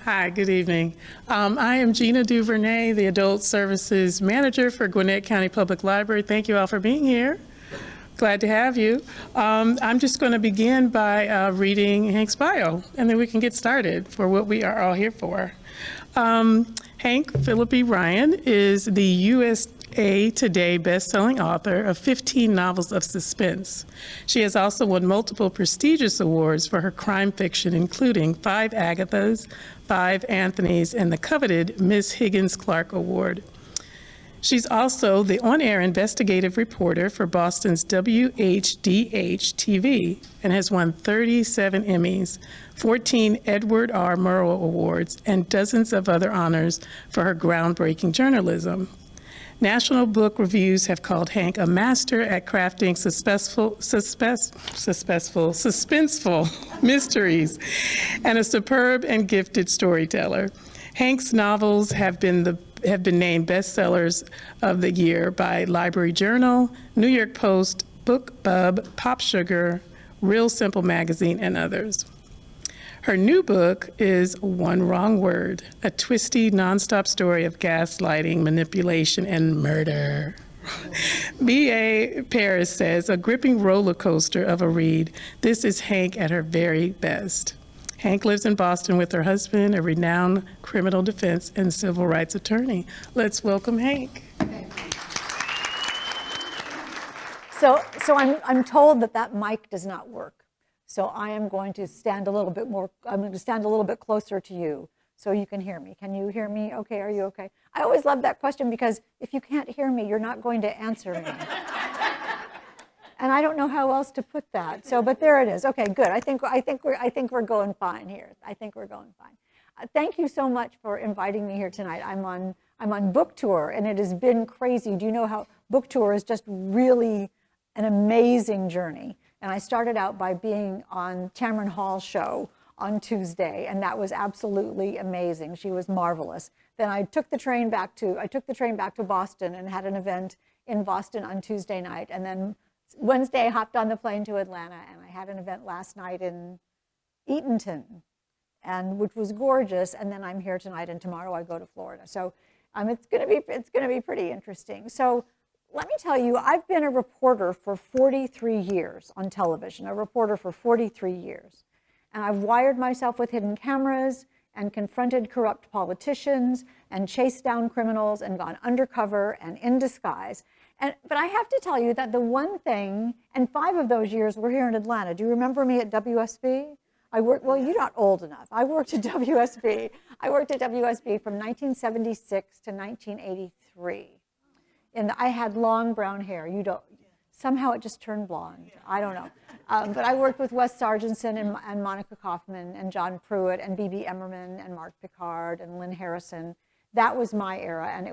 Hi, good evening. I am Gina Duvernay, the Adult Services Manager for Gwinnett County Public Library. Thank you all for being here. Glad to have you. I'm just going to begin by reading Hank's bio, and then we can get started for what we are all here for. Hank Phillippi Ryan is the USA Today best-selling author of 15 novels of suspense. She has also won multiple prestigious awards for her crime fiction, including 5 Agathas, 5 Anthonys, and the coveted Miss Higgins Clark Award. She's also the on-air investigative reporter for Boston's WHDH-TV and has won 37 Emmys, 14 Edward R. Murrow Awards, and dozens of other honors for her groundbreaking journalism. National book reviews have called Hank a master at crafting suspenseful mysteries and a superb and gifted storyteller. Hank's novels have been named bestsellers of the year by Library Journal, New York Post, BookBub, Pop Sugar, Real Simple Magazine, and others. Her new book is One Wrong Word, a twisty, nonstop story of gaslighting, manipulation, and murder. B.A. Paris says, a gripping roller coaster of a read. This is Hank at her very best. Hank lives in Boston with her husband, a renowned criminal defense and civil rights attorney. Let's welcome Hank. So I'm told that mic does not work. So I am going to stand a little bit more, I'm going to stand a little bit closer to you so you can hear me. Can you hear me? Okay, are you okay? I always love that question because if you can't hear me, you're not going to answer me. And I don't know how else to put that. So, but there it is. Okay, good. I think we're going fine here. I think we're going fine. Thank you so much for inviting me here tonight. I'm on book tour, and it has been crazy. Do you know how book tour is just really an amazing journey? And I started out by being on Tamron Hall's show on Tuesday, and that was absolutely amazing. She was marvelous. Then I took the train back to Boston and had an event in Boston on Tuesday night, and then Wednesday, I hopped on the plane to Atlanta, and I had an event last night in Eatonton, which was gorgeous. And then I'm here tonight, and tomorrow I go to Florida. So it's going to be pretty interesting. So let me tell you, I've been a reporter for 43 years on television, a reporter for 43 years, and I've wired myself with hidden cameras and confronted corrupt politicians and chased down criminals and gone undercover and in disguise. But I have to tell you that the one thing, and 5 of those years were here in Atlanta. Do you remember me at WSB? Well, you're not old enough. I worked at WSB. I worked at WSB from 1976 to 1983. And I had long brown hair. Somehow it just turned blonde. I don't know. But I worked with Wes Sargentson and Monica Kaufman and John Pruitt and B.B. Emmerman and Mark Picard and Lynn Harrison. That was my era, and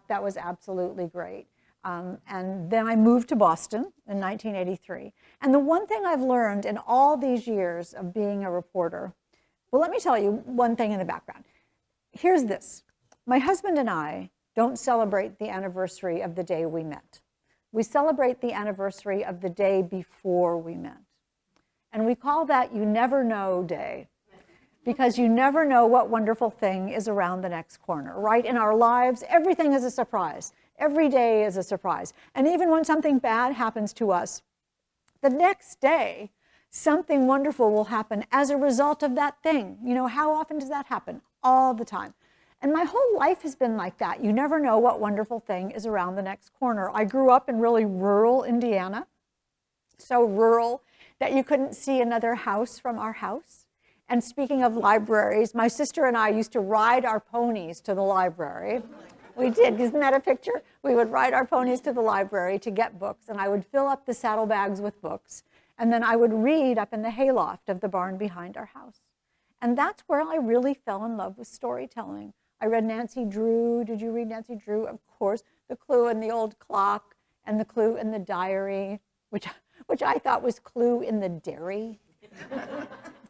that was absolutely great. And then I moved to Boston in 1983. And the one thing I've learned in all these years of being a reporter, well, let me tell you one thing in the background. Here's this. My husband and I don't celebrate the anniversary of the day we met. We celebrate the anniversary of the day before we met. And we call that You Never Know Day, because you never know what wonderful thing is around the next corner, right? In our lives, everything is a surprise. Every day is a surprise. And even when something bad happens to us, the next day, something wonderful will happen as a result of that thing. You know, how often does that happen? All the time. And my whole life has been like that. You never know what wonderful thing is around the next corner. I grew up in really rural Indiana, so rural that you couldn't see another house from our house. And speaking of libraries, my sister and I used to ride our ponies to the library. We did. Isn't that a picture? We would ride our ponies to the library to get books, and I would fill up the saddlebags with books, and then I would read up in the hayloft of the barn behind our house. And that's where I really fell in love with storytelling. I read Nancy Drew. Did you read Nancy Drew? Of course. The Clue in the Old Clock and The Clue in the Diary, which I thought was Clue in the Dairy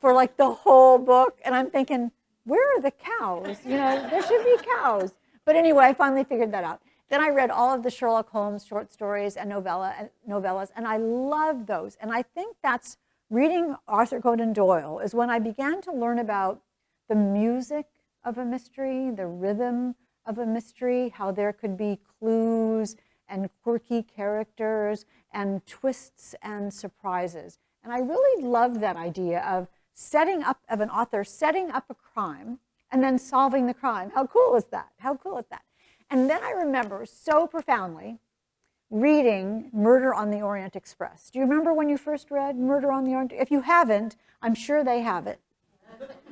for like the whole book. And I'm thinking, where are the cows? You know, there should be cows. But anyway, I finally figured that out. Then I read all of the Sherlock Holmes short stories and novellas, and I loved those. And I think reading Arthur Conan Doyle is when I began to learn about the music of a mystery, the rhythm of a mystery, how there could be clues and quirky characters and twists and surprises. And I really loved that idea of an author setting up a crime and then solving the crime. How cool is that? How cool is that? And then I remember so profoundly reading Murder on the Orient Express. Do you remember when you first read Murder on the Orient? If you haven't, I'm sure they have it.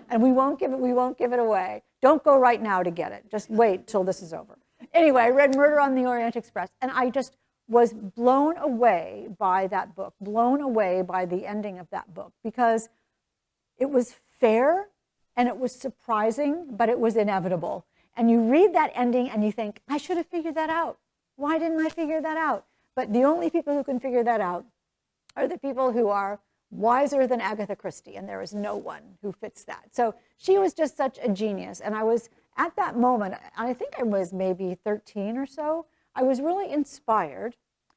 And we won't give it away. Don't go right now to get it. Just wait till this is over. Anyway, I read Murder on the Orient Express, and I just was blown away by that book, blown away by the ending of that book, because it was fair and it was surprising, but it was inevitable. And you read that ending and you think, I should have figured that out. Why didn't I figure that out? But the only people who can figure that out are the people who are wiser than Agatha Christie, and there is no one who fits that. So she was just such a genius. And I was, at that moment, I think I was maybe 13 or so, I was really inspired.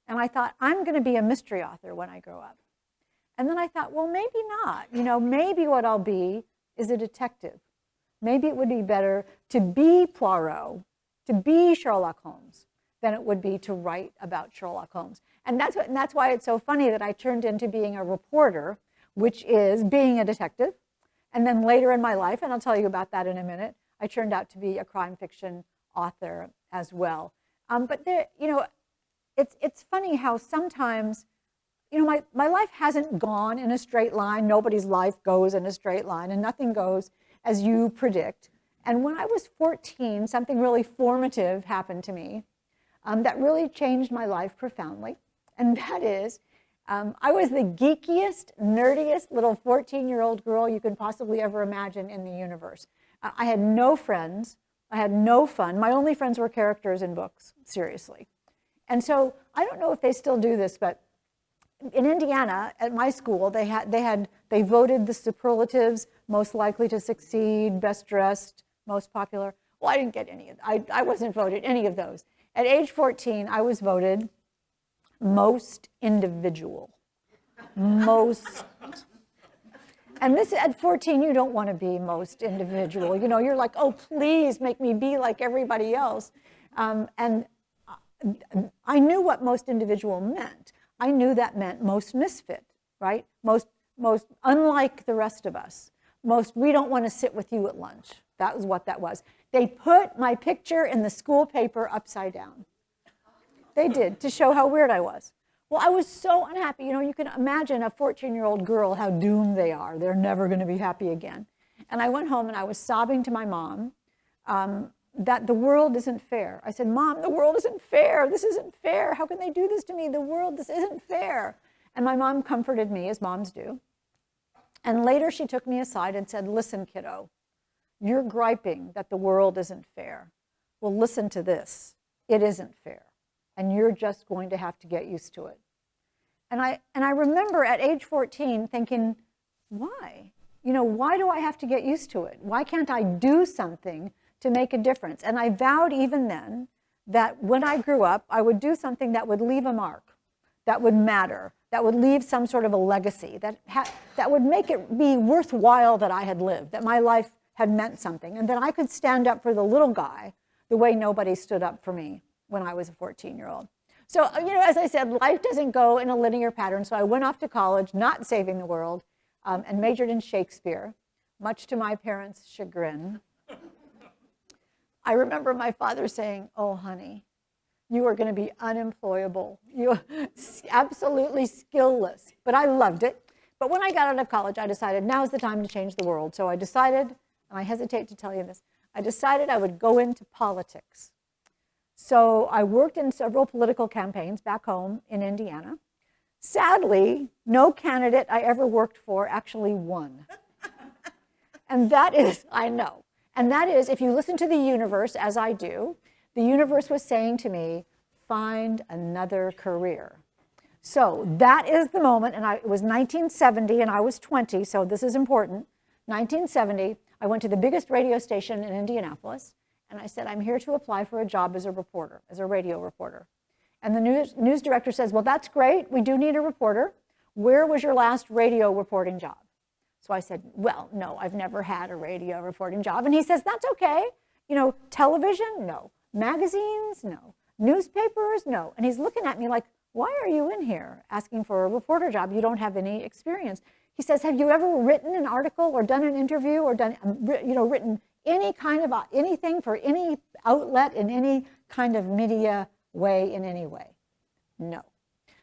And I thought, I'm going to be a mystery author when I grow up. And then I thought, well, maybe not. You know, maybe what I'll be is a detective. Maybe it would be better to be Poirot, to be Sherlock Holmes, than it would be to write about Sherlock Holmes. And that's why it's so funny that I turned into being a reporter, which is being a detective. And then later in my life, and I'll tell you about that in a minute, I turned out to be a crime fiction author as well. But there, you know, it's funny how sometimes, you know, my life hasn't gone in a straight line. Nobody's life goes in a straight line, and nothing goes as you predict. And when I was 14, something really formative happened to me that really changed my life profoundly. And that is, I was the geekiest, nerdiest little 14-year-old girl you could possibly ever imagine in the universe. I had no friends. I had no fun. My only friends were characters in books, seriously. And so I don't know if they still do this, but in Indiana, at my school, they voted the superlatives: most likely to succeed, best dressed, most popular. Well, I didn't get any of that. I wasn't voted any of those. At age 14, I was voted most individual. Most. And this, at 14, you don't want to be most individual. You know, you're like, oh, please make me be like everybody else. And I knew what most individual meant. I knew that meant most misfit, right? Most unlike the rest of us. Most, we don't want to sit with you at lunch. That was what that was. They put my picture in the school paper upside down. They did, to show how weird I was. Well, I was so unhappy. You know, you can imagine a 14-year-old girl, how doomed they are. They're never going to be happy again. And I went home and I was sobbing to my mom that the world isn't fair. I said, Mom, the world isn't fair. This isn't fair. How can they do this to me? The world, this isn't fair. And my mom comforted me, as moms do. And later she took me aside and said, listen, kiddo, you're griping that the world isn't fair. Well, listen to this. It isn't fair. And you're just going to have to get used to it. And I remember at age 14 thinking, why? You know, why do I have to get used to it? Why can't I do something to make a difference? And I vowed even then that when I grew up, I would do something that would leave a mark, that would matter, that would leave some sort of a legacy, that would make it be worthwhile that I had lived, that my life had meant something, and that I could stand up for the little guy the way nobody stood up for me when I was a 14-year-old. So, you know, as I said, life doesn't go in a linear pattern. So I went off to college, not saving the world, and majored in Shakespeare, much to my parents' chagrin. I remember my father saying, oh, honey, you are going to be unemployable. You're absolutely skillless. But I loved it. But when I got out of college, I decided now's the time to change the world. So I decided, and I hesitate to tell you this, I decided I would go into politics. So I worked in several political campaigns back home in Indiana. Sadly, no candidate I ever worked for actually won. And that is, I know, and that is, if you listen to the universe, as I do, the universe was saying to me, find another career. So that is the moment, and it was 1970, and I was 20, so this is important. 1970, I went to the biggest radio station in Indianapolis, and I said, I'm here to apply for a job as a reporter, as a radio reporter. And the news director says, well, that's great. We do need a reporter. Where was your last radio reporting job? So I said, well, no, I've never had a radio reporting job. And he says, that's okay. You know, television? No. Magazines? No. Newspapers? No. And he's looking at me like, why are you in here asking for a reporter job? You don't have any experience. He says, have you ever written an article or done an interview or done, written any kind of anything for any outlet in any kind of media way in any way? No.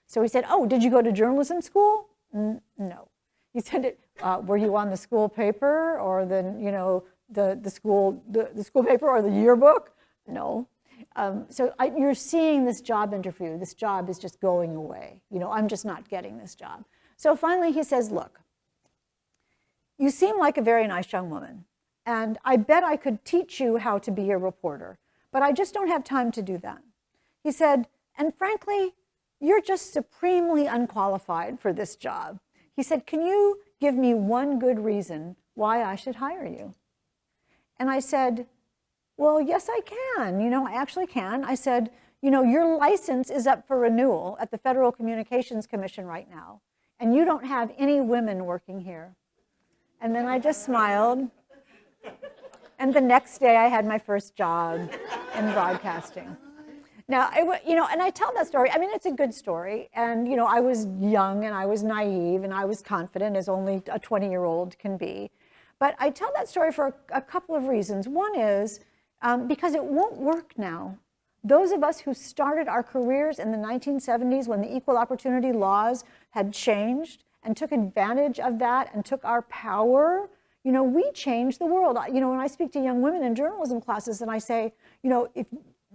So he said, oh, did you go to journalism school? No. He said, were you on the school paper or the school paper or the yearbook? No. So you're seeing this job interview. This job is just going away. I'm just not getting this job. So finally he says, look, you seem like a very nice young woman, and I bet I could teach you how to be a reporter, but I just don't have time to do that. He said, and frankly, you're just supremely unqualified for this job. He said, can you give me one good reason why I should hire you? And I said, well, yes, I can. I actually can. I said, your license is up for renewal at the Federal Communications Commission right now, and you don't have any women working here. And then I just smiled. And the next day I had my first job in broadcasting. Now, and I tell that story. I mean, it's a good story. And, I was young and I was naive and I was confident, as only a 20-year-old can be. But I tell that story for a couple of reasons. One is because it won't work now. Those of us who started our careers in the 1970s when the equal opportunity laws had changed and took advantage of that and took our power, we changed the world. When I speak to young women in journalism classes and I say, if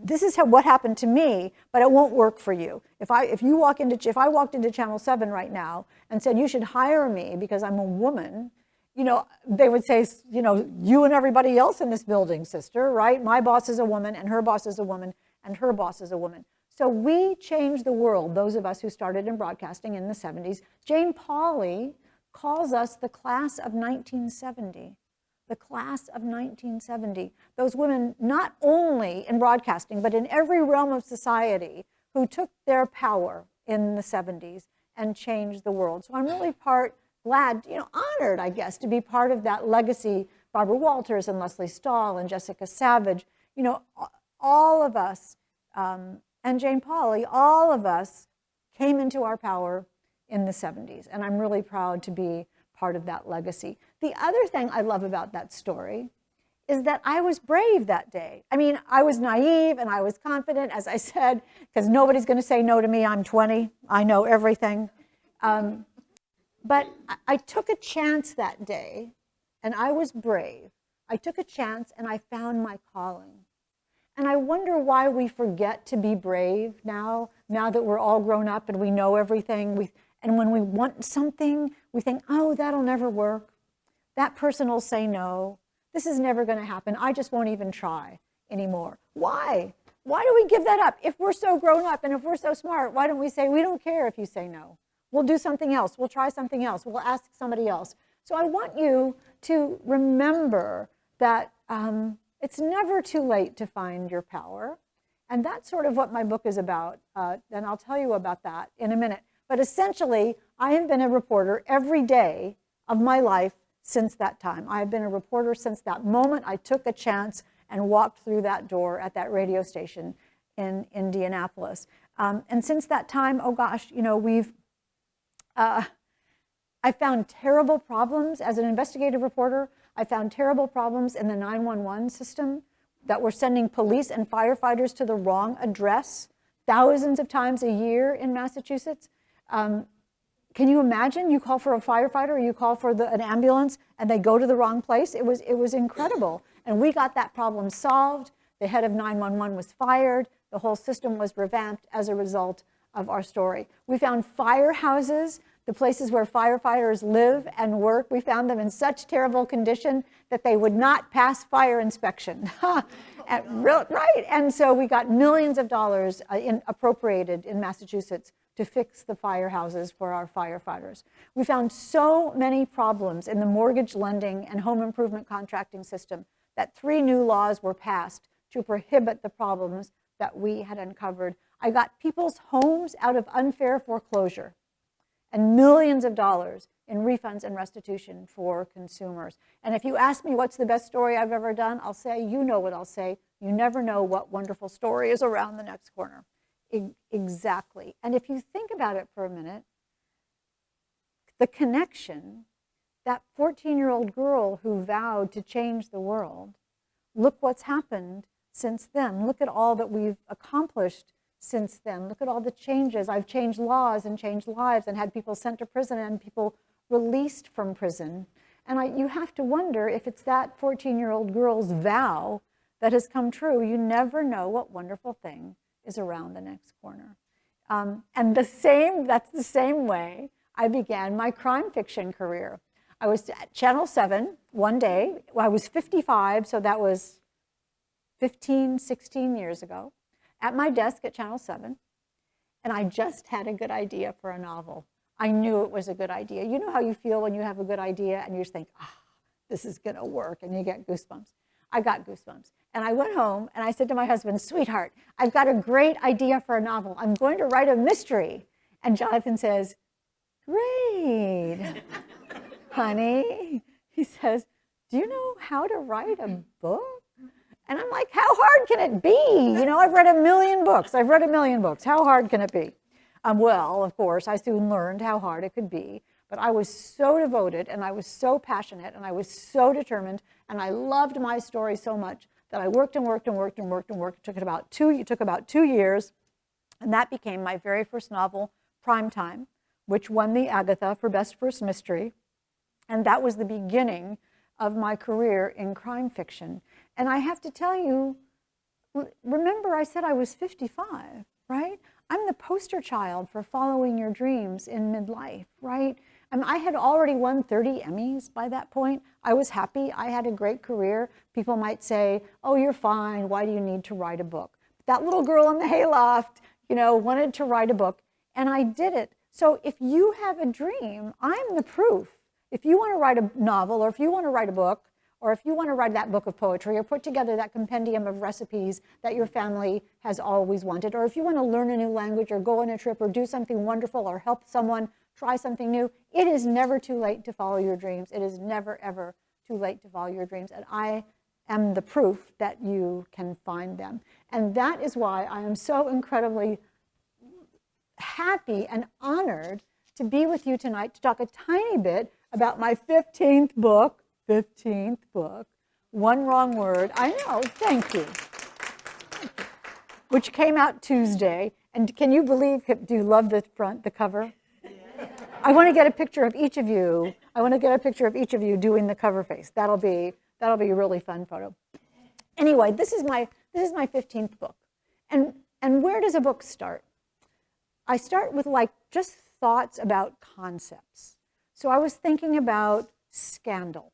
this is what happened to me, but it won't work for you. If I walked into Channel 7 right now and said, you should hire me because I'm a woman, they would say, you and everybody else in this building, sister, right? My boss is a woman, and her boss is a woman, and her boss is a woman. So we changed the world, those of us who started in broadcasting in the 70s. Jane Pauley calls us the class of 1970. The class of 1970. Those women, not only in broadcasting, but in every realm of society, who took their power in the 70s and changed the world. So I'm really glad, honored, I guess, to be part of that legacy. Barbara Walters and Leslie Stahl and Jessica Savage, all of us, and Jane Pauley, all of us came into our power in the 70s. And I'm really proud to be part of that legacy. The other thing I love about that story is that I was brave that day. I mean, I was naive and I was confident, as I said, because nobody's going to say no to me. I'm 20. I know everything. But I took a chance that day, and I was brave. I took a chance, and I found my calling. And I wonder why we forget to be brave now that we're all grown up and we know everything. And when we want something, we think, oh, that'll never work. That person will say no. This is never going to happen. I just won't even try anymore. Why? Why do we give that up? If we're so grown up and if we're so smart, why don't we say, we don't care if you say no. We'll do something else. We'll try something else. We'll ask somebody else. So I want you to remember that it's never too late to find your power. And that's sort of what my book is about. And I'll tell you about that in a minute. But essentially, I have been a reporter every day of my life since that time. I have been a reporter since that moment I took a chance and walked through that door at that radio station in Indianapolis. And since that time, oh gosh, I found terrible problems as an investigative reporter. I found terrible problems in the 911 system that were sending police and firefighters to the wrong address thousands of times a year in Massachusetts. Can you imagine? You call for a firefighter or you call for an ambulance and they go to the wrong place? It was incredible. And we got that problem solved. The head of 911 was fired. The whole system was revamped as a result of our story. We found firehouses, the places where firefighters live and work. We found them in such terrible condition that they would not pass fire inspection. Right. And so we got millions of dollars appropriated in Massachusetts to fix the firehouses for our firefighters. We found so many problems in the mortgage lending and home improvement contracting system that 3 new laws were passed to prohibit the problems that we had uncovered. I got people's homes out of unfair foreclosure. and millions of dollars in refunds and restitution for consumers. And if you ask me what's the best story I've ever done, I'll say, you know what I'll say, you never know what wonderful story is around the next corner. Exactly. And if you think about it for a minute, the connection, that 14-year-old girl who vowed to change the world, look what's happened since then. Look at all that we've accomplished since then. Look at all the changes. I've changed laws and changed lives and had people sent to prison and people released from prison. And you have to wonder if it's that 14-year-old girl's vow that has come true. You never know what wonderful thing is around the next corner. And that's the same way I began my crime fiction career. I was at Channel 7 one day. I was 55, so that was 15, 16 years ago, at my desk at Channel 7, and I just had a good idea for a novel. I knew it was a good idea. You know how you feel when you have a good idea and you just think, this is gonna work, and you get goosebumps. I got goosebumps. And I went home and I said to my husband, sweetheart, I've got a great idea for a novel. I'm going to write a mystery. And Jonathan says, great, honey. He says, do you know how to write a book? And I'm like, how hard can it be? You know, I've read a million books. How hard can it be? Well, of course, I soon learned how hard it could be. But I was so devoted, and I was so passionate, and I was so determined, and I loved my story so much that I worked and worked and worked and worked and worked. It took about 2 years, and that became my very first novel, Primetime, which won the Agatha for Best First Mystery. And that was the beginning of my career in crime fiction. And I have to tell you, remember I said I was 55, right? I'm the poster child for following your dreams in midlife, right? I had already won 30 Emmys by that point. I was happy. I had a great career. People might say, oh, you're fine. Why do you need to write a book? But that little girl in the hayloft, wanted to write a book, and I did it. So if you have a dream, I'm the proof. If you want to write a novel, or if you want to write a book, or if you want to write that book of poetry, or put together that compendium of recipes that your family has always wanted, or if you want to learn a new language, or go on a trip, or do something wonderful, or help someone try something new, it is never too late to follow your dreams. It is never, ever too late to follow your dreams. And I am the proof that you can find them. And that is why I am so incredibly happy and honored to be with you tonight to talk a tiny bit about my 15th book, one wrong word, I know, thank you, which came out Tuesday. And can you believe, do you love the cover? I want to get a picture of each of you. Doing the cover face. That'll be a really fun photo. Anyway, this is my 15th book. And where does a book start? I start with just thoughts about concepts. So I was thinking about scandal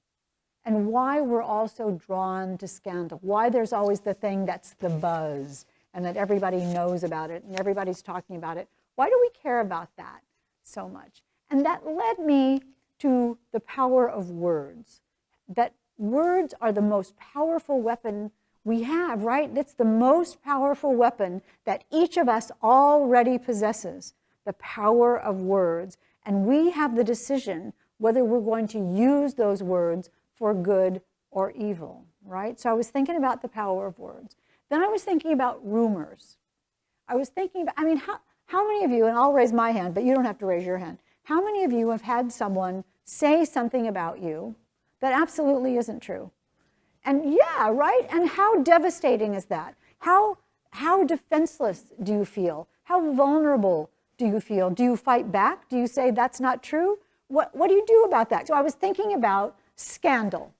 and why we're all so drawn to scandal, why there's always the thing that's the buzz and that everybody knows about it and everybody's talking about it. Why do we care about that so much? And that led me to the power of words, that words are the most powerful weapon we have, right? It's the most powerful weapon that each of us already possesses, the power of words. And we have the decision whether we're going to use those words for good or evil, right? So I was thinking about the power of words. Then I was thinking about rumors. I was thinking about, how many of you, and I'll raise my hand, but you don't have to raise your hand, how many of you have had someone say something about you that absolutely isn't true? And yeah, right? And how devastating is that? How defenseless do you feel? How vulnerable do you feel? Do you fight back? Do you say that's not true? What do you do about that? So I was thinking about scandal.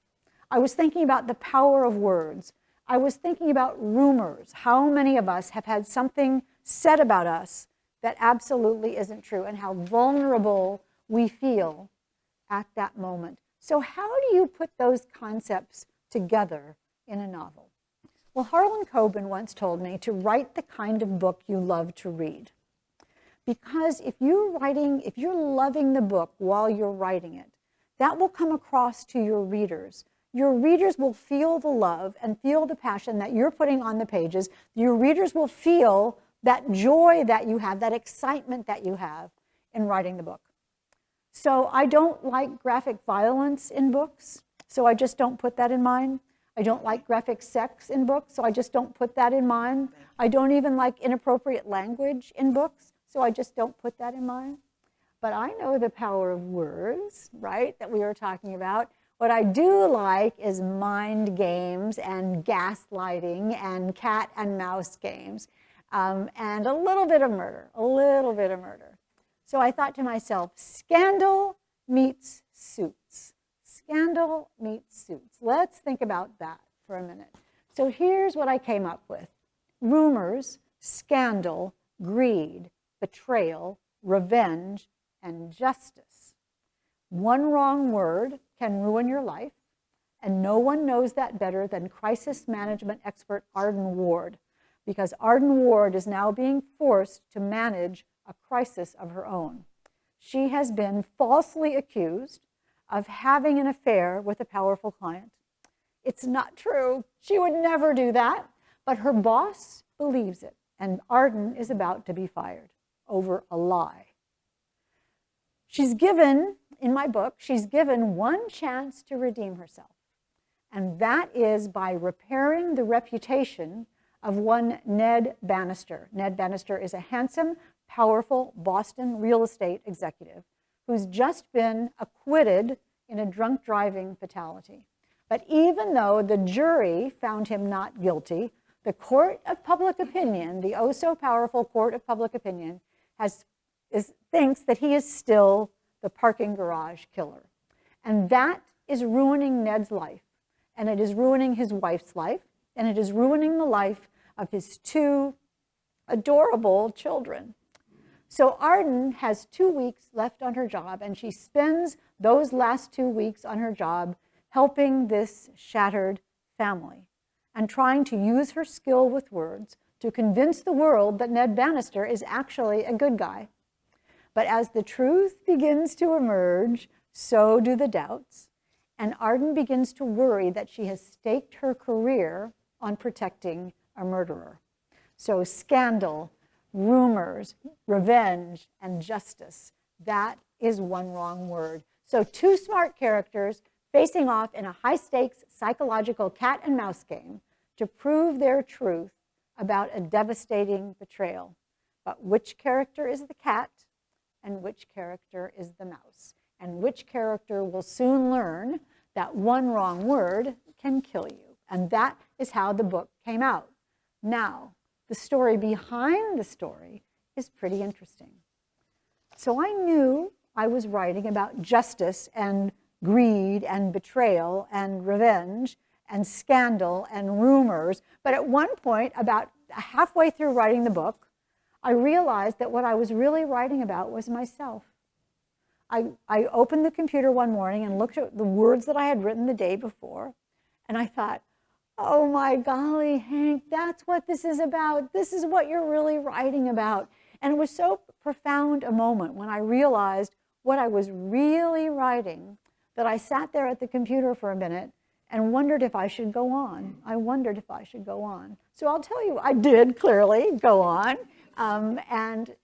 I was thinking about the power of words. I was thinking about rumors. How many of us have had something said about us that absolutely isn't true, and how vulnerable we feel at that moment. So how do you put those concepts together in a novel? Well, Harlan Coben once told me to write the kind of book you love to read. Because if you're loving the book while you're writing it, that will come across to your readers. Your readers will feel the love and feel the passion that you're putting on the pages. Your readers will feel that joy that you have, that excitement that you have in writing the book. So I don't like graphic violence in books, so I just don't put that in mine. I don't like graphic sex in books, so I just don't put that in mine. I don't even like inappropriate language in books, so I just don't put that in mine. But I know the power of words, right, that we were talking about. What I do like is mind games and gaslighting and cat and mouse games, and a little bit of murder, a little bit of murder. So I thought to myself, scandal meets Suits. Scandal meets Suits. Let's think about that for a minute. So here's what I came up with. Rumors, scandal, greed, betrayal, revenge, and justice. One wrong word can ruin your life, and no one knows that better than crisis management expert Arden Ward, because Arden Ward is now being forced to manage a crisis of her own. She has been falsely accused of having an affair with a powerful client. It's not true. She would never do that, but her boss believes it, and Arden is about to be fired over a lie. She's given, in my book, she's given one chance to redeem herself, and that is by repairing the reputation of one Ned Bannister. Ned Bannister is a handsome, powerful Boston real estate executive who's just been acquitted in a drunk driving fatality. But even though the jury found him not guilty, the court of public opinion, the oh so powerful court of public opinion, thinks that he is still the parking garage killer. And that is ruining Ned's life, and it is ruining his wife's life, and it is ruining the life of his two adorable children. So Arden has 2 weeks left on her job, and she spends those last 2 weeks on her job helping this shattered family and trying to use her skill with words to convince the world that Ned Bannister is actually a good guy. But as the truth begins to emerge, so do the doubts, and Arden begins to worry that she has staked her career on protecting a murderer. So scandal, rumors, revenge, and justice, that is one wrong word. So two smart characters facing off in a high-stakes psychological cat and mouse game to prove their truth about a devastating betrayal. But which character is the cat and which character is the mouse? And which character will soon learn that one wrong word can kill you? And that is how the book came out. Now, the story behind the story is pretty interesting. So I knew I was writing about justice and greed and betrayal and revenge and scandal and rumors. But at one point, about halfway through writing the book, I realized that what I was really writing about was myself. I opened the computer one morning and looked at the words that I had written the day before, and I thought, oh my golly, Hank, that's what this is about. This is what you're really writing about. And it was so profound a moment when I realized what I was really writing that I sat there at the computer for a minute and wondered if I should go on. I wondered if I should go on. So I'll tell you, I did clearly go on, and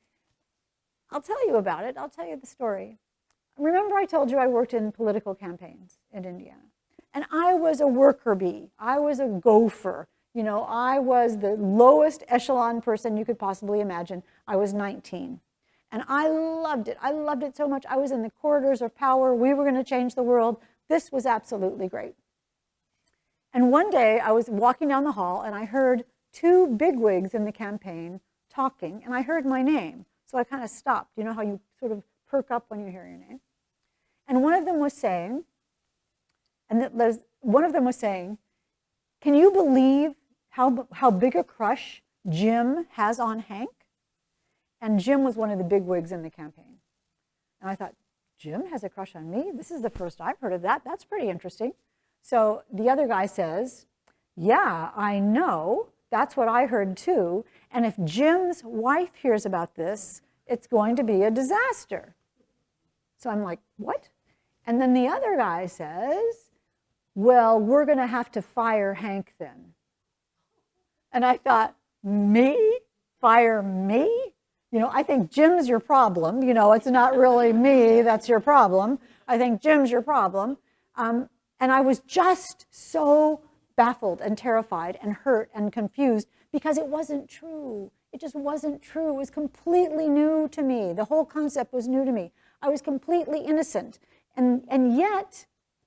I'll tell you about it. I'll tell you the story. Remember I told you I worked in political campaigns in Indiana. And I was a worker bee. I was a gopher. You know, I was the lowest echelon person you could possibly imagine. I was 19. And I loved it. I loved it so much. I was in the corridors of power. We were going to change the world. This was absolutely great. And one day I was walking down the hall and I heard two bigwigs in the campaign talking, and I heard my name. So I kind of stopped. You know how you sort of perk up when you hear your name? And one of them was saying, can you believe how big a crush Jim has on Hank? And Jim was one of the big wigs in the campaign. And I thought, Jim has a crush on me? This is the first I've heard of that. That's pretty interesting. So the other guy says, yeah, I know. That's what I heard too. And if Jim's wife hears about this, it's going to be a disaster. So I'm like, what? And then the other guy says, well, we're going to have to fire Hank then. And I thought, me? Fire me? I think Jim's your problem. It's not really me that's your problem. I think Jim's your problem. And I was just so baffled and terrified and hurt and confused because it wasn't true. It just wasn't true. It was completely new to me. The whole concept was new to me. I was completely innocent. And yet,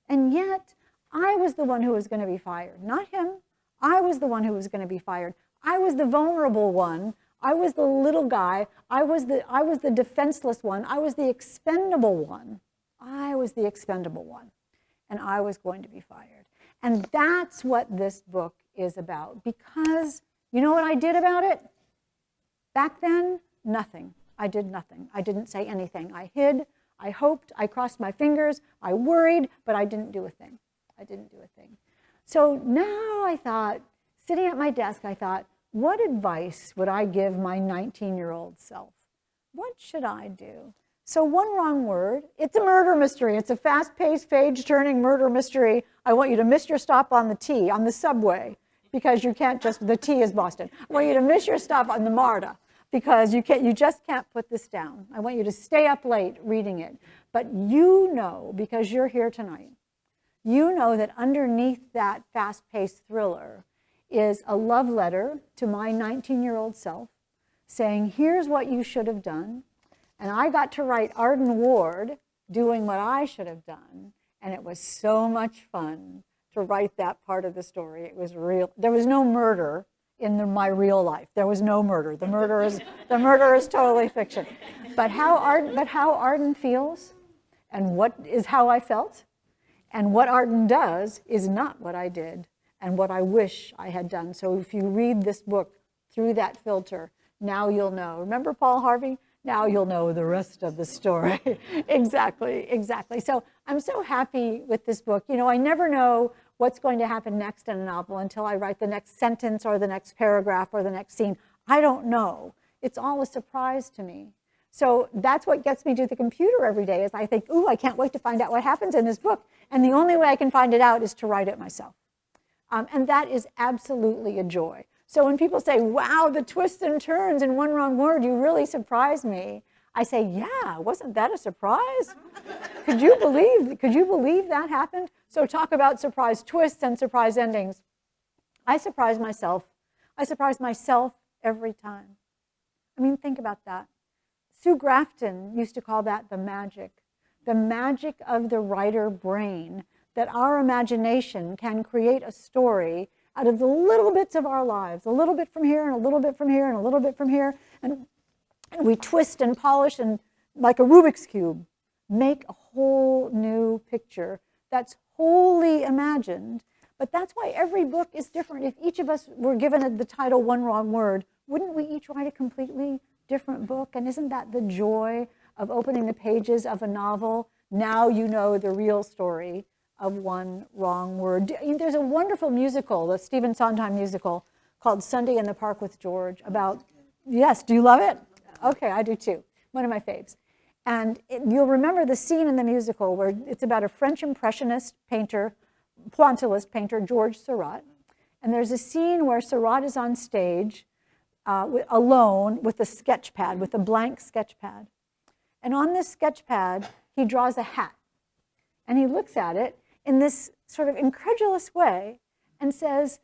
I was the one who was going to be fired, not him. I was the one who was going to be fired. I was the vulnerable one. I was the little guy. I was the defenseless one. I was the expendable one. I was the expendable one. And I was going to be fired. And that's what this book is about. Because you know what I did about it? Back then, nothing. I did nothing. I didn't say anything. I hid. I hoped. I crossed my fingers. I worried, but I didn't do a thing. I didn't do a thing. So now I thought, sitting at my desk, I thought, what advice would I give my 19-year-old self? What should I do? So one wrong word. It's a murder mystery. It's a fast-paced, page-turning murder mystery. I want you to miss your stop on the T, on the subway, because you can't just, the T is Boston. I want you to miss your stop on the MARTA, because you just can't put this down. I want you to stay up late reading it. But because you're here tonight, you know that underneath that fast-paced thriller is a love letter to my 19-year-old self saying, here's what you should have done. And I got to write Arden Ward doing what I should have done. And it was so much fun to write that part of the story. It was real. There was no murder in my real life. There was no murder. The murder is totally fiction. But how Arden feels and what is how I felt and what Arden does is not what I did and what I wish I had done. So if you read this book through that filter, now you'll know. Remember Paul Harvey? Now you'll know the rest of the story. Exactly. So I'm so happy with this book. I never know what's going to happen next in a novel until I write the next sentence or the next paragraph or the next scene. I don't know. It's all a surprise to me. So that's what gets me to the computer every day is I think, ooh, I can't wait to find out what happens in this book. And the only way I can find it out is to write it myself. And that is absolutely a joy. So when people say, wow, the twists and turns in One Wrong Word, you really surprised me. I say, yeah, wasn't that a surprise? Could you believe that happened? So talk about surprise twists and surprise endings. I surprise myself. I surprise myself every time. I mean, think about that. Sue Grafton used to call that the magic of the writer brain, that our imagination can create a story out of the little bits of our lives, a little bit from here and a little bit from here and a little bit from here, and we twist and polish and like a Rubik's Cube, make a whole new picture that's wholly imagined. But that's why every book is different. If each of us were given the title One Wrong Word, wouldn't we each write a completely different book? And isn't that the joy of opening the pages of a novel? Now you know the real story of One Wrong Word. There's a wonderful musical, the Stephen Sondheim musical, called Sunday in the Park with George about, yes, do you love it? Okay, I do too. One of my faves. And you'll remember the scene in the musical where it's about a French Impressionist painter, pointillist painter, Georges Seurat. And there's a scene where Seurat is on stage alone with a sketch pad, with a blank sketch pad. And on this sketch pad, he draws a hat. And he looks at it in this sort of incredulous way and says,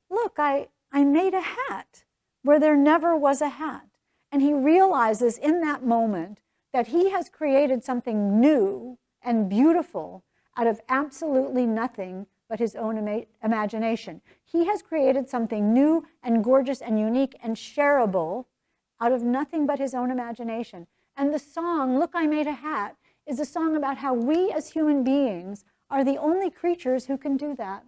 look, I made a hat where there never was a hat. And he realizes in that moment that he has created something new and beautiful out of absolutely nothing but his own imagination. He has created something new and gorgeous and unique and shareable out of nothing but his own imagination. And the song, Look, I Made a Hat, is a song about how we as human beings are the only creatures who can do that.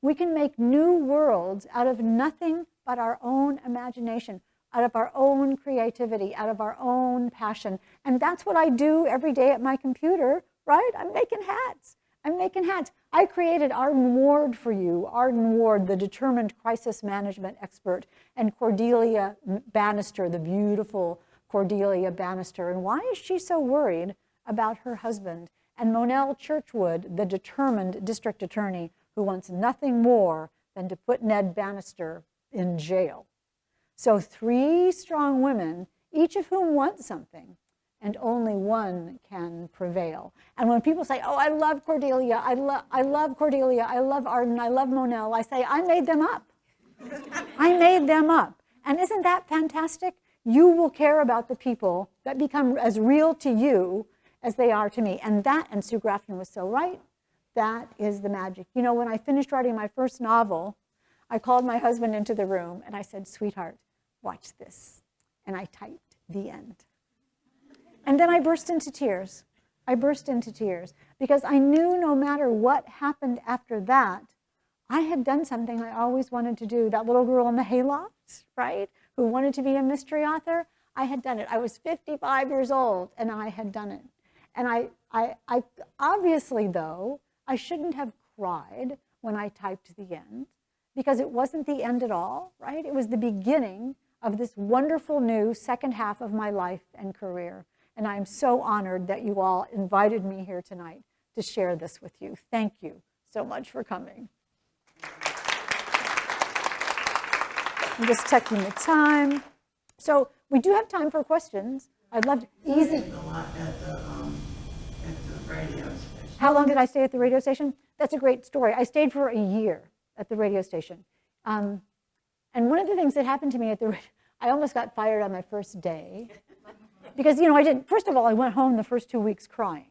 We can make new worlds out of nothing but our own imagination, out of our own creativity, out of our own passion. And that's what I do every day at my computer, right? I'm making hats. I created Arden Ward for you, Arden Ward, the determined crisis management expert, and Cordelia Bannister, the beautiful Cordelia Bannister. And why is she so worried about her husband? And Monelle Churchwood, the determined district attorney who wants nothing more than to put Ned Bannister in jail. So 3 strong women each of whom wants something, and only one can prevail. And when people say, oh, I love Cordelia, I love Cordelia, I love Arden, I love Monel, I say, I made them up. I made them up. And isn't that fantastic? You will care about the people that become as real to you as they are to me. And that, and Sue Grafton was so right, that is the magic. You know, when I finished writing my first novel, I called my husband into the room and I said, sweetheart, watch this. And I typed the end. And then I burst into tears. I burst into tears because I knew no matter what happened after that, I had done something I always wanted to do. That little girl in the hayloft, right, who wanted to be a mystery author, I had done it. I was 55 years old and I had done it. And I obviously, though, I shouldn't have cried when I typed the end because it wasn't the end at all, right? It was the beginning of this wonderful new second half of my life and career. And I'm so honored that you all invited me here tonight to share this with you. Thank you so much for coming. I'm just checking the time. So we do have time for questions. I'd love to. Easy. A lot at the radio station. How long did I stay at the radio station? That's a great story. I stayed for a year at the radio station. And one of the things that happened to me at the radio, I almost got fired on my first day. Because, you know, I didn't, first of all, I went home the first 2 weeks crying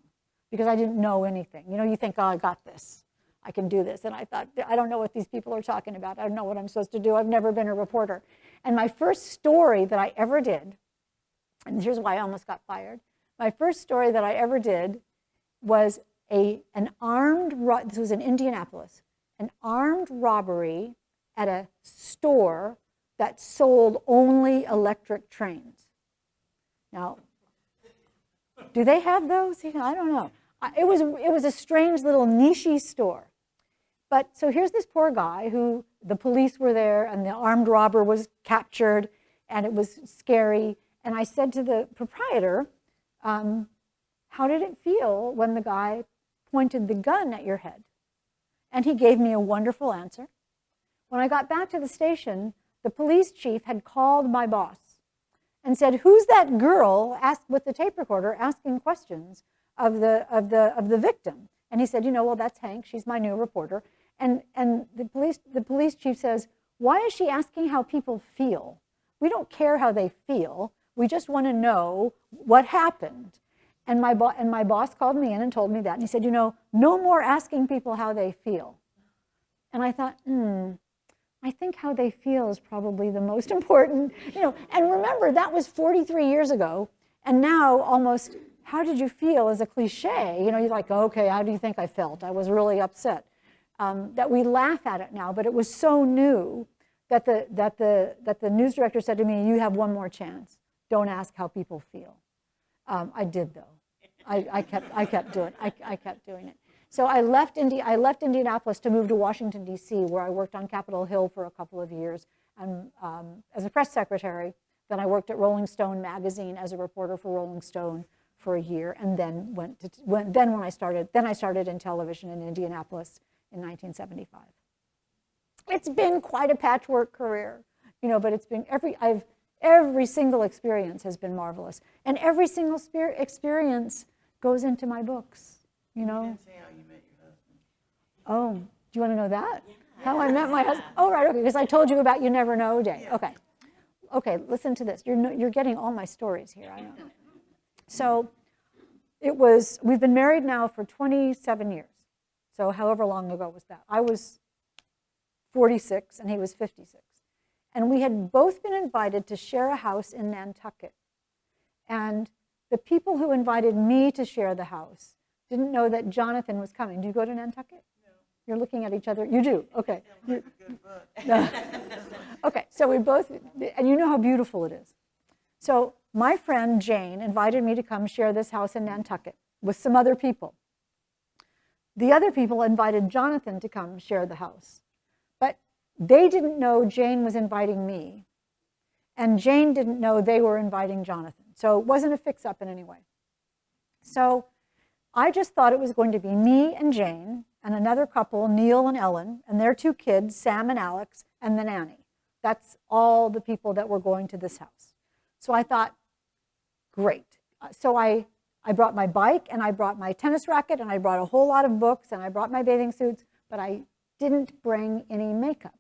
because I didn't know anything. You know, you think, oh, I got this. I can do this. And I thought, I don't know what these people are talking about. I don't know what I'm supposed to do. I've never been a reporter. And my first story that I ever did, and here's why I almost got fired. My first story that I ever did was an armed, this was in Indianapolis, an armed robbery at a store that sold only electric trains. Now, do they have those? I don't know. It was a strange little niche-y store. But so here's this poor guy who the police were there and the armed robber was captured and it was scary. And I said to the proprietor, how did it feel when the guy pointed the gun at your head? And he gave me a wonderful answer. When I got back to the station, the police chief had called my boss and said, who's that girl with the tape recorder asking questions of the victim? And he said, you know, well, that's Hank. She's my new reporter. And the police chief says, why is she asking how people feel? We don't care how they feel. We just want to know what happened. And my boss called me in and told me that. And he said, you know, no more asking people how they feel. And I thought, I think how they feel is probably the most important, you know. And remember, that was 43 years ago. And now almost, how did you feel is a cliche. You know, you're like, okay, how do you think I felt? I was really upset. That we laugh at it now, but it was so new that the news director said to me, you have one more chance. Don't ask how people feel. I did, though. I kept doing it. So I left Indianapolis to move to Washington, D.C., where I worked on Capitol Hill for a couple of years and, as a press secretary. Then I worked at Rolling Stone magazine as a reporter for Rolling Stone for a year, and then I started in television in Indianapolis in 1975. It's been quite a patchwork career, you know, but it's been every single experience has been marvelous, and every single experience goes into my books. You know. You didn't say how you met your husband. Oh, do you want to know that? Yeah. How I met my husband? Oh, right, okay, because I told you about You Never Know Day. Yeah. Okay, listen to this. You're getting all my stories here, I know. So we've been married now for 27 years. So however long ago was that? I was 46 and he was 56. And we had both been invited to share a house in Nantucket. And the people who invited me to share the house didn't know that Jonathan was coming. Do you go to Nantucket? No. You're looking at each other. You do? Okay. Like a good book. No. Okay, so we both, and you know how beautiful it is. So my friend Jane invited me to come share this house in Nantucket with some other people. The other people invited Jonathan to come share the house. But they didn't know Jane was inviting me. And Jane didn't know they were inviting Jonathan. So it wasn't a fix-up in any way. So I just thought it was going to be me and Jane and another couple, Neil and Ellen, and their two kids, Sam and Alex, and the nanny. That's all the people that were going to this house. So I thought, Great. So I brought my bike, and I brought my tennis racket, and I brought a whole lot of books, and I brought my bathing suits, but I didn't bring any makeup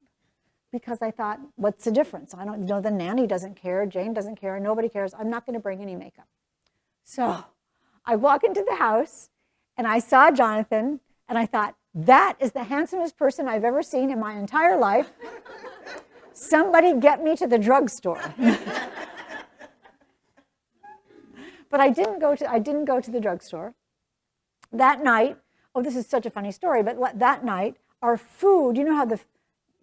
because I thought, what's the difference? I don't know, the nanny doesn't care, Jane doesn't care, nobody cares. I'm not going to bring any makeup. So I walk into the house, and I saw Jonathan, and I thought, that is the handsomest person I've ever seen in my entire life. Somebody get me to the drugstore. But I didn't go to the drugstore. That night, oh, this is such a funny story, but that night, our food, you know how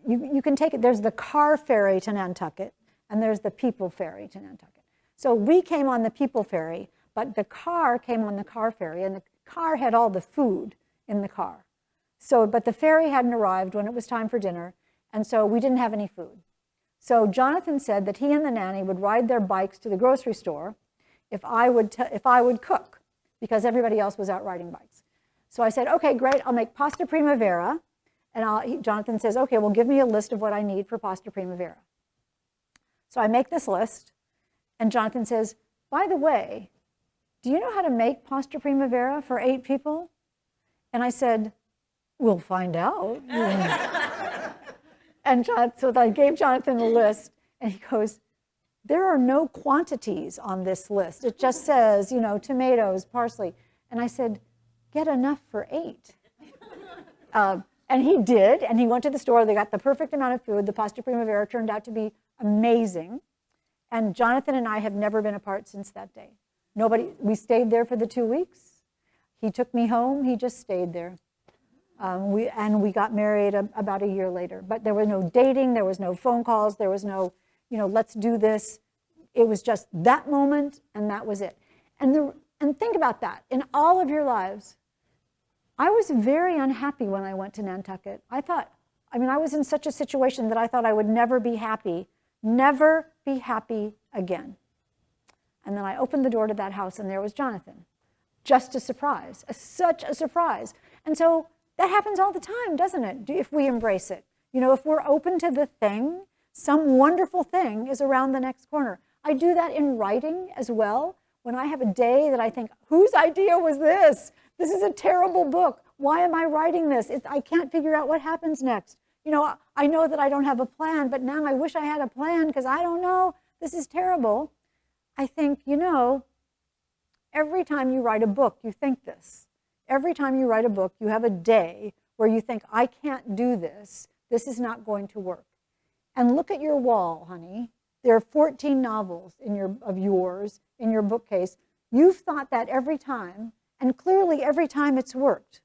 you can take it, there's the car ferry to Nantucket, and there's the people ferry to Nantucket. So we came on the people ferry, but the car came on the car ferry, and the car had all the food in the car. So, but the ferry hadn't arrived when it was time for dinner, and so we didn't have any food. So Jonathan said that he and the nanny would ride their bikes to the grocery store if I would cook, because everybody else was out riding bikes. So I said, okay, great, I'll make pasta primavera. And Jonathan says, okay, well, give me a list of what I need for pasta primavera. So I make this list, and Jonathan says, by the way, do you know how to make pasta primavera for 8 people? And I said, we'll find out. And so I gave Jonathan a list, and he goes, there are no quantities on this list. It just says, you know, tomatoes, parsley. And I said, get enough for 8. And he did, and he went to the store. They got the perfect amount of food. The pasta primavera turned out to be amazing. And Jonathan and I have never been apart since that day. We stayed there for the 2 weeks. He took me home. He just stayed there. We got married about a year later. But there was no dating. There was no phone calls. There was no, you know, let's do this. It was just that moment, and that was it. And think about that. In all of your lives, I was very unhappy when I went to Nantucket. I was in such a situation that I thought I would never be happy again. And then I opened the door to that house, and there was Jonathan. Just a surprise, such a surprise. And so that happens all the time, doesn't it, if we embrace it? You know, if we're open to the thing, some wonderful thing is around the next corner. I do that in writing as well. When I have a day that I think, whose idea was this? This is a terrible book. Why am I writing this? I can't figure out what happens next. You know, I know that I don't have a plan, but now I wish I had a plan because I don't know. This is terrible. I think, you know, every time you write a book, you think this. Every time you write a book, you have a day where you think, I can't do this. This is not going to work. And look at your wall, honey. There are 14 novels of yours in your bookcase. You've thought that every time, and clearly every time it's worked.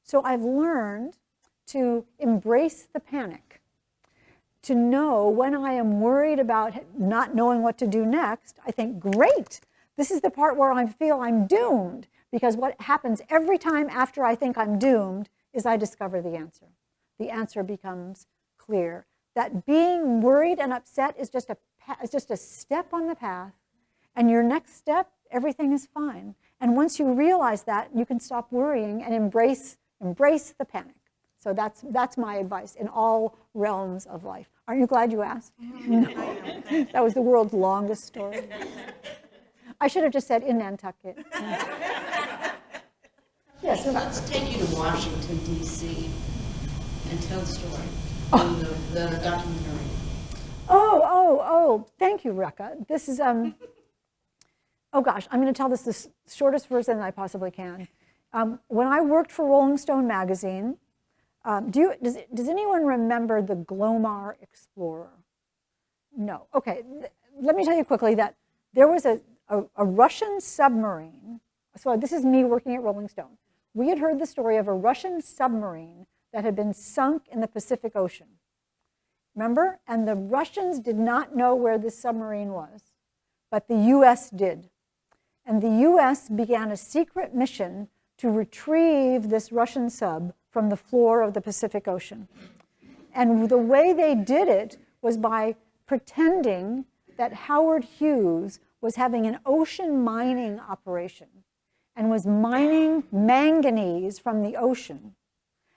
So I've learned to embrace the panic, to know when I am worried about not knowing what to do next, I think, great, this is the part where I feel I'm doomed, because what happens every time after I think I'm doomed is I discover the answer. The answer becomes clear. That being worried and upset is just a step on the path, and your next step, everything is fine. And once you realize that, you can stop worrying and embrace the panic. So that's my advice in all realms of life. Aren't you glad you asked? No. That was the world's longest story. I should have just said in Nantucket. Yes. Let's take you to Washington, D.C. and tell the story from the documentary. Oh, thank you, Rekha. This is, oh gosh, I'm going to tell this the shortest version that I possibly can. When I worked for Rolling Stone magazine, does anyone remember the Glomar Explorer? No. Okay, let me tell you quickly that there was a Russian submarine. So this is me working at Rolling Stone. We had heard the story of a Russian submarine that had been sunk in the Pacific Ocean. Remember? And the Russians did not know where this submarine was, but the US did. And the US began a secret mission to retrieve this Russian sub from the floor of the Pacific Ocean. And the way they did it was by pretending that Howard Hughes was having an ocean mining operation and was mining manganese from the ocean.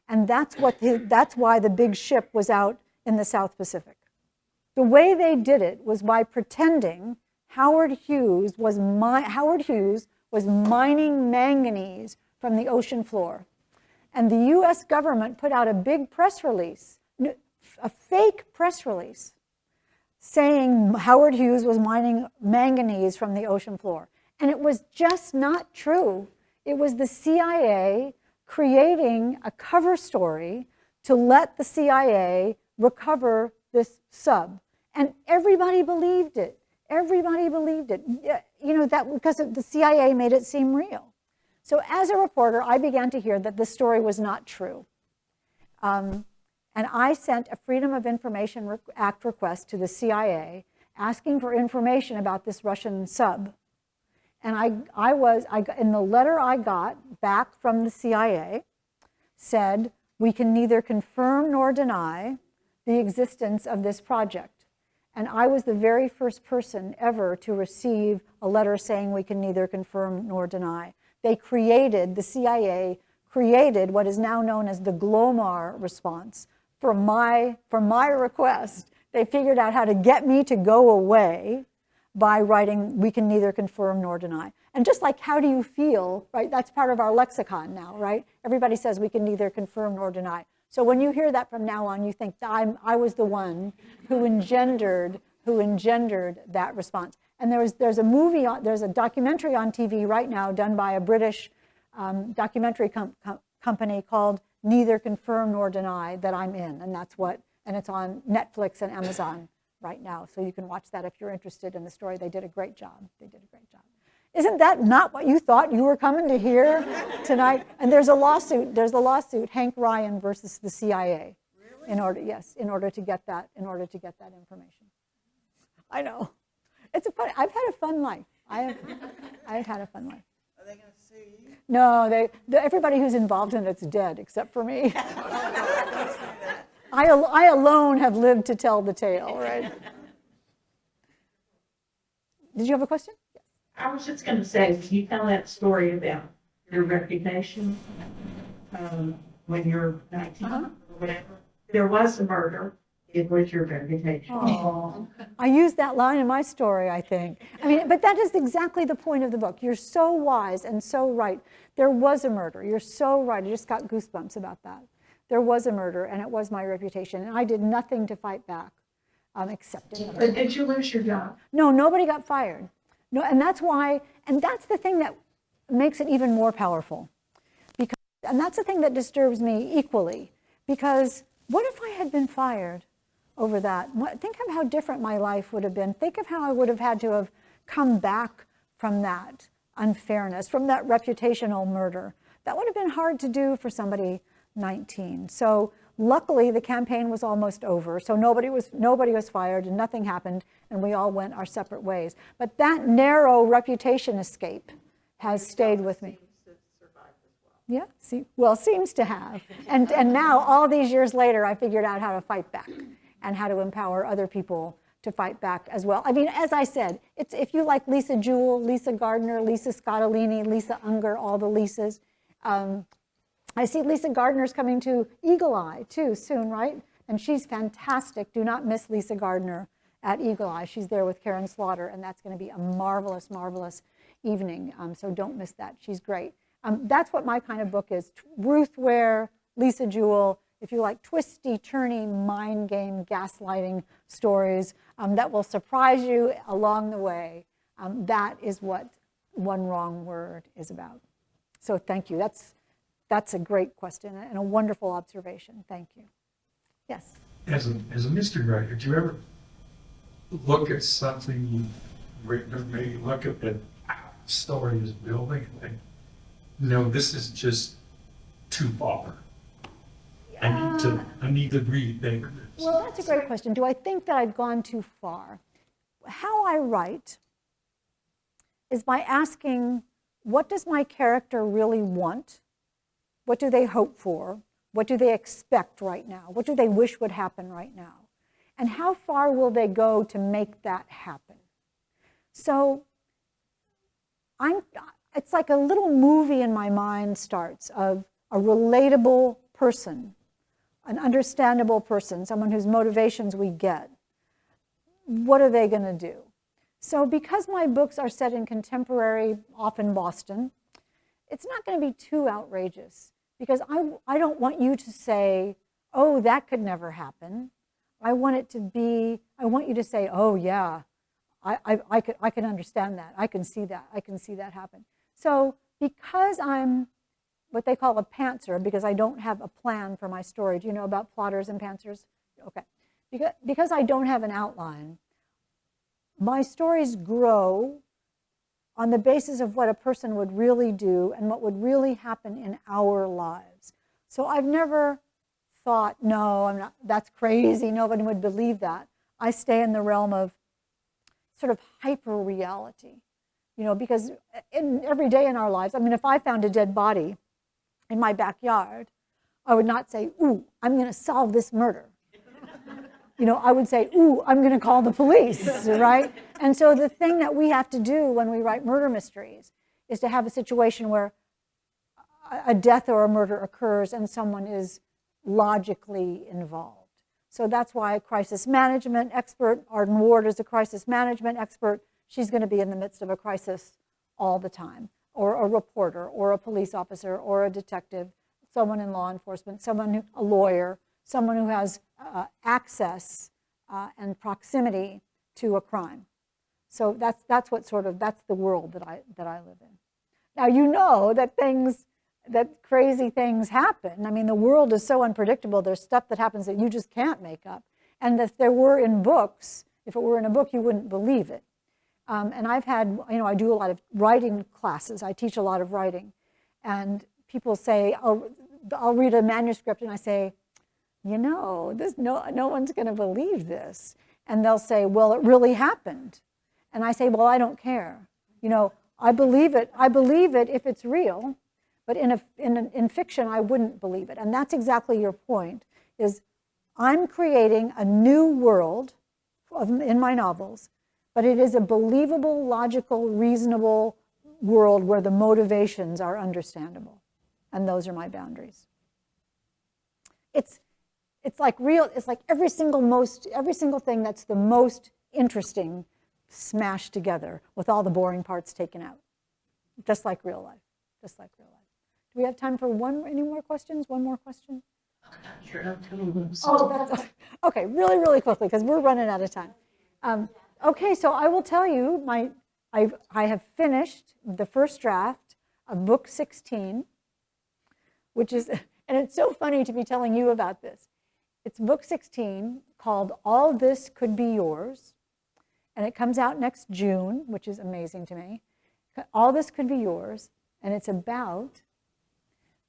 And that's why the big ship was out in the South Pacific. The way they did it was by pretending Howard Hughes was mining manganese from the ocean floor. And the US government put out a big press release, a fake press release, saying Howard Hughes was mining manganese from the ocean floor. And it was just not true. It was the CIA creating a cover story to let the CIA recover this sub. And everybody believed it. Everybody believed it. You know, that because the CIA made it seem real. So as a reporter, I began to hear that this story was not true. And I sent a Freedom of Information Act request to the CIA asking for information about this Russian sub. And in the letter I got back from the CIA said, we can neither confirm nor deny the existence of this project. And I was the very first person ever to receive a letter saying we can neither confirm nor deny. The CIA created what is now known as the Glomar response for my request. They figured out how to get me to go away by writing, we can neither confirm nor deny. And just like, how do you feel, right? That's part of our lexicon now, right? Everybody says we can neither confirm nor deny. So when you hear that from now on, you think I was the one who engendered that response. And there's a documentary on TV right now done by a British documentary company called Neither Confirm Nor Deny that I'm in, and it's on Netflix and Amazon right now. So you can watch that if you're interested in the story. They did a great job. Isn't that not what you thought you were coming to hear tonight? And there's a lawsuit, Hank Ryan versus the CIA. Really? In order to get that information. I know. I've had a fun life. I've had a fun life. Are they going to sue you? No, everybody who's involved in it's dead except for me. I alone have lived to tell the tale, right? Did you have a question? Yes. I was just going to say, can you tell that story about your reputation when you're 19 or whatever? There was a murder. It was your reputation. Oh, I used that line in my story, I think. I mean, but that is exactly the point of the book. You're so wise and so right. There was a murder. You're so right. I just got goosebumps about that. There was a murder, and it was my reputation, and I did nothing to fight back, except it. But did you lose your job? No, nobody got fired. No, and that's the thing that makes it even more powerful. And that's the thing that disturbs me equally, because what if I had been fired over that? Think of how different my life would have been. Think of how I would have had to have come back from that unfairness, from that reputational murder. That would have been hard to do for somebody 19. So luckily the campaign was almost over. So nobody was fired and nothing happened, and we all went our separate ways. But that narrow reputation escape has stayed with me. Yeah, seems to have. And now, all these years later, I figured out how to fight back and how to empower other people to fight back as well. I mean, as I said, if you like Lisa Jewell, Lisa Gardner, Lisa Scottolini, Lisa Unger, all the Lisas, I see Lisa Gardner's coming to Eagle Eye, too, soon, right? And she's fantastic. Do not miss Lisa Gardner at Eagle Eye. She's there with Karen Slaughter, and that's going to be a marvelous, marvelous evening. So don't miss that. She's great. That's what my kind of book is. Ruth Ware, Lisa Jewell. If you like twisty, turny, mind game, gaslighting stories that will surprise you along the way, that is what One Wrong Word is about. So thank you. That's a great question and a wonderful observation. Thank you. Yes? As a mystery writer, did you ever look at something you've written, or maybe look at the story is building and think, no, this is just too far. I need to rethink this. Well, that's a great question. Do I think that I've gone too far? How I write is by asking, what does my character really want? What do they hope for? What do they expect right now? What do they wish would happen right now? And how far will they go to make that happen? So it's like a little movie in my mind starts of a relatable person, an understandable person, someone whose motivations we get. What are they going to do? So because my books are set in contemporary, often Boston, it's not going to be too outrageous because I don't want you to say, oh, that could never happen. I want you to say, oh yeah, I can understand that. I can see that happen. So because I'm what they call a pantser, because I don't have a plan for my story. Do you know about plotters and pantsers? Okay. Because I don't have an outline, my stories grow on the basis of what a person would really do and what would really happen in our lives. So I've never thought, no, I'm not, that's crazy, nobody would believe that. I stay in the realm of sort of hyper reality, because every day in our lives, I mean, if I found a dead body in my backyard, I would not say, ooh, I'm going to solve this murder. I would say, ooh, I'm going to call the police, right? And so the thing that we have to do when we write murder mysteries is to have a situation where a death or a murder occurs and someone is logically involved. So that's why a crisis management expert, Arden Ward is a crisis management expert. She's going to be in the midst of a crisis all the time, or a reporter, or a police officer, or a detective, someone in law enforcement, a lawyer, someone who has access and proximity to a crime. So that's the world that I live in. Now you know that crazy things happen. I mean, the world is so unpredictable. There's stuff that happens that you just can't make up. And if there were in books, if it were in a book, you wouldn't believe it. And I've had, I do a lot of writing classes. I teach a lot of writing. And people say, I'll read a manuscript and I say, no one's going to believe this. And they'll say, well, it really happened. And I say, well, I don't care. I believe it if it's real. But in fiction, I wouldn't believe it. And that's exactly your point, is I'm creating a new world in my novels, but it is a believable, logical, reasonable world where the motivations are understandable. And those are my boundaries. It's like every single thing that's the most interesting smashed together with all the boring parts taken out. Just like real life. Do we have time for any more questions? One more question? Sure. Okay, really, really quickly, because we're running out of time. Okay, so I will tell you, I have finished the first draft of book 16, which is, and it's so funny to be telling you about this. It's book 16 called All This Could Be Yours, and it comes out next June, which is amazing to me. All This Could Be Yours, and it's about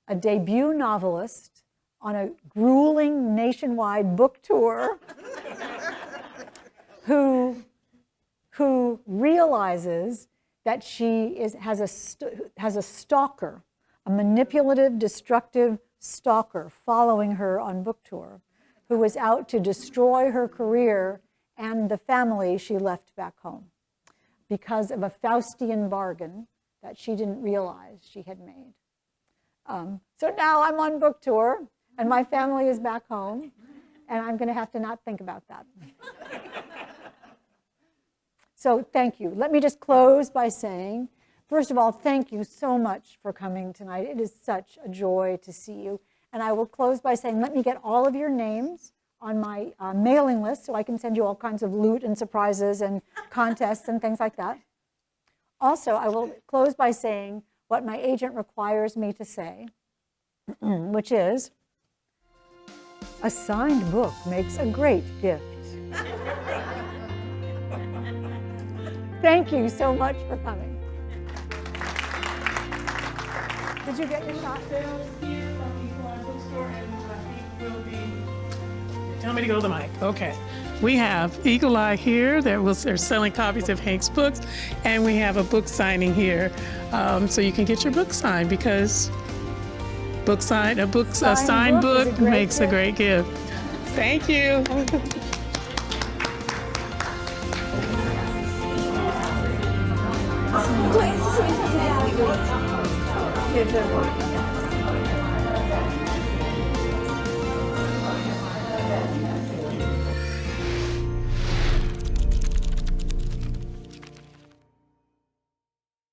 a debut novelist on a grueling nationwide book tour who realizes that she has a stalker, a manipulative, destructive stalker following her on book tour, who was out to destroy her career and the family she left back home because of a Faustian bargain that she didn't realize she had made. So now I'm on book tour, and my family is back home, and I'm going to have to not think about that. So thank you. Let me just close by saying, first of all, thank you so much for coming tonight. It is such a joy to see you. And I will close by saying, let me get all of your names on my mailing list so I can send you all kinds of loot and surprises and contests and things like that. Also, I will close by saying what my agent requires me to say, which is, a signed book makes a great gift. Thank you so much for coming. Did you get your shot? Tell me to go to the mic. Okay. We have Eagle Eye here. They're selling copies of Hank's books, and we have a book signing here, so you can get your book signed, because a signed book makes a great gift. Thank you. Wait,